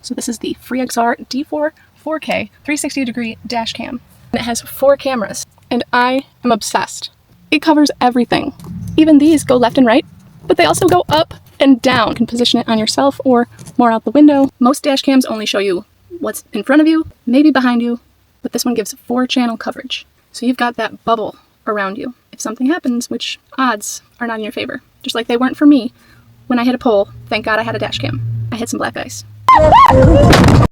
So this is the FREEXAR D4 4K 360-degree dash cam. And it has 4 cameras, and I am obsessed. It covers everything. Even these go left and right, but they also go up and down. You can position it on yourself or more out the window. Most dash cams only show you what's in front of you, maybe behind you, but this one gives 4-channel coverage. So you've got that bubble around you if something happens, which odds are not in your favor. Just like they weren't for me when I hit a pole. Thank God I had a dash cam. I hit some black ice. It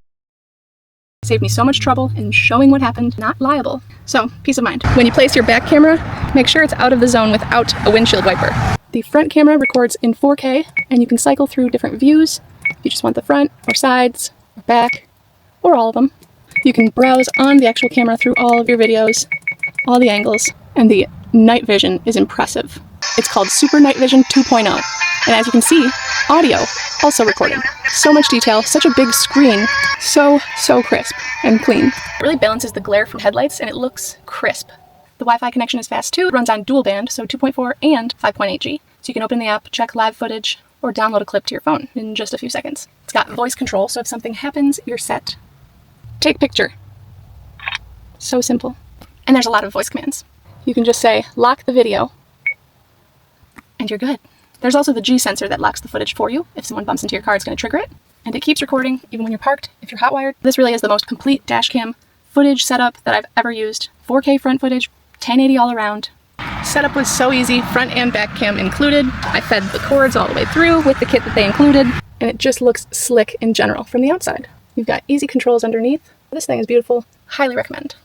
saved me so much trouble in showing what happened. Not liable. So, peace of mind. When you place your back camera, make sure it's out of the zone without a windshield wiper. The front camera records in 4K, and you can cycle through different views. If you just want the front, or sides, or back, or all of them. You can browse on the actual camera through all of your videos, all the angles, and the night vision is impressive. It's called Super Night Vision 2.0, and as you can see, audio also recorded. So much detail, such a big screen, so crisp and clean. It really balances the glare from headlights, and it looks crisp. The Wi-Fi connection is fast too. It runs on dual band, so 2.4 and 5.8G. So you can open the app, check live footage, or download a clip to your phone in just a few seconds. It's got voice control, so if something happens, you're set. Take picture. So simple. And there's a lot of voice commands. You can just say, lock the video, and you're good. There's also the G sensor that locks the footage for you. If someone bumps into your car, it's going to trigger it. And it keeps recording even when you're parked, if you're hotwired. This really is the most complete dash cam footage setup that I've ever used. 4K front footage, 1080 all around. Setup was so easy, front and back cam included. I fed the cords all the way through with the kit that they included. And it just looks slick in general from the outside. You've got easy controls underneath. This thing is beautiful. Highly recommend.